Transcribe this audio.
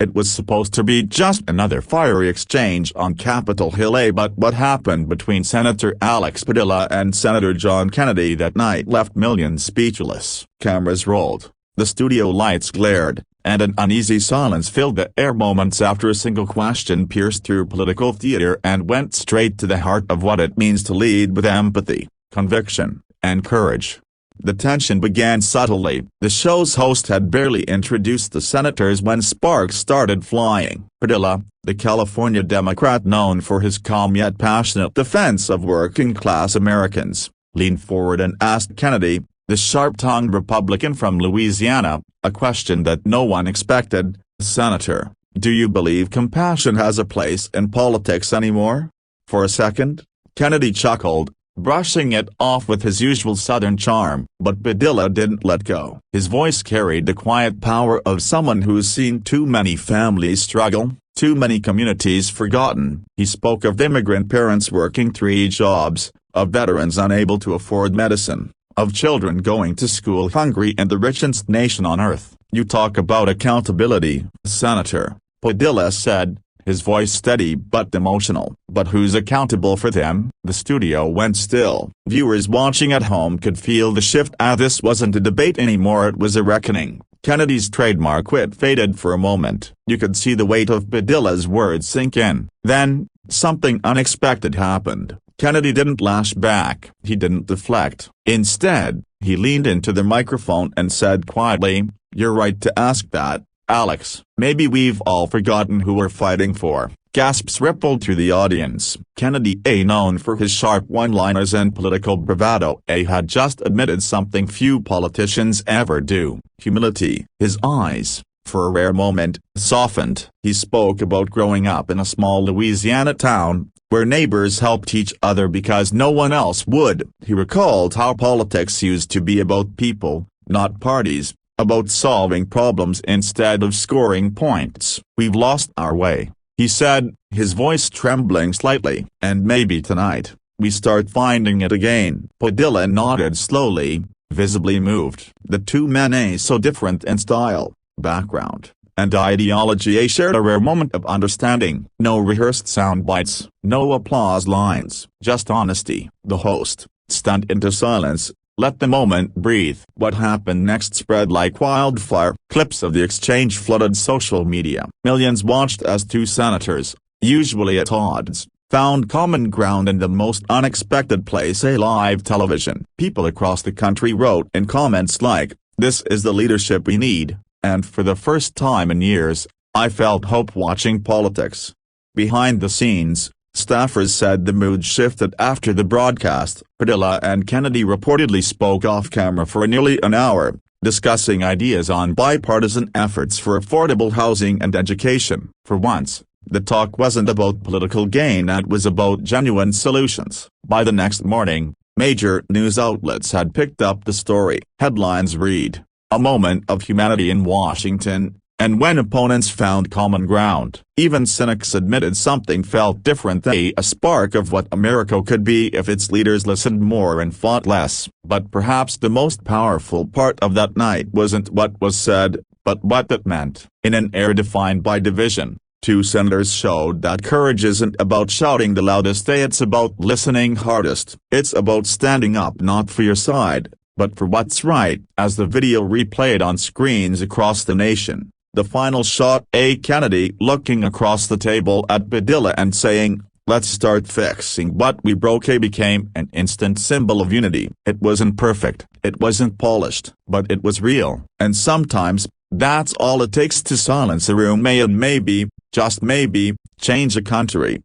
It was supposed to be just another fiery exchange on Capitol Hill, but what happened between Senator Alex Padilla and Senator John Kennedy that night left millions speechless. Cameras rolled, the studio lights glared, and an uneasy silence filled the air moments after a single question pierced through political theater and went straight to the heart of what it means to lead with empathy, conviction, and courage. The tension began subtly. The show's host had barely introduced the senators when sparks started flying. Padilla, the California Democrat known for his calm yet passionate defense of working-class Americans, leaned forward and asked Kennedy, the sharp-tongued Republican from Louisiana, a question that no one expected, "Senator, do you believe compassion has a place in politics anymore?" For a second, Kennedy chuckled, brushing it off with his usual Southern charm. But Padilla didn't let go. His voice carried the quiet power of someone who's seen too many families struggle, too many communities forgotten. He spoke of immigrant parents working 3 jobs, of veterans unable to afford medicine, of children going to school hungry in the richest nation on earth. "You talk about accountability, Senator," Padilla said, his voice steady but emotional. "But who's accountable for them?" The studio went still. Viewers watching at home could feel the shift. This wasn't a debate anymore, it was a reckoning. Kennedy's trademark wit faded for a moment. You could see the weight of Padilla's words sink in. Then, something unexpected happened. Kennedy didn't lash back. He didn't deflect. Instead, he leaned into the microphone and said quietly, "You're right to ask that, Alex. Maybe we've all forgotten who we're fighting for." Gasps rippled through the audience. Kennedy, known for his sharp one-liners and political bravado, had just admitted something few politicians ever do: humility. His eyes, for a rare moment, softened. He spoke about growing up in a small Louisiana town, where neighbors helped each other because no one else would. He recalled how politics used to be about people, not parties, about solving problems instead of scoring points. "We've lost our way," he said, his voice trembling slightly. "And maybe tonight, we start finding it again." Padilla nodded slowly, visibly moved. The two men, so different in style, background, and ideology, shared a rare moment of understanding. No rehearsed sound bites, no applause lines, just honesty. The host, stunned into silence, let the moment breathe. What happened next spread like wildfire. Clips of the exchange flooded social media. Millions watched as two senators, usually at odds, found common ground in the most unexpected place: live television. People across the country wrote in comments like, "This is the leadership we need," and for the first time in years, I felt hope watching politics. Behind the scenes, staffers said the mood shifted after the broadcast. Padilla and Kennedy reportedly spoke off-camera for nearly an hour, discussing ideas on bipartisan efforts for affordable housing and education. For once, the talk wasn't about political gain, it was about genuine solutions. By the next morning, major news outlets had picked up the story. Headlines read, "A moment of humanity in Washington," and when opponents found common ground, even cynics admitted something felt different, a spark of what America could be if its leaders listened more and fought less. But perhaps the most powerful part of that night wasn't what was said, but what it meant. In an era defined by division, two senators showed that courage isn't about shouting the loudest, it's about listening hardest. It's about standing up not for your side, but for what's right. As the video replayed on screens across the nation, the final shot, Kennedy looking across the table at Padilla and saying, "Let's start fixing what we broke," became an instant symbol of unity. It wasn't perfect, it wasn't polished, but it was real. And sometimes, that's all it takes to silence a room and maybe, just maybe, change a country.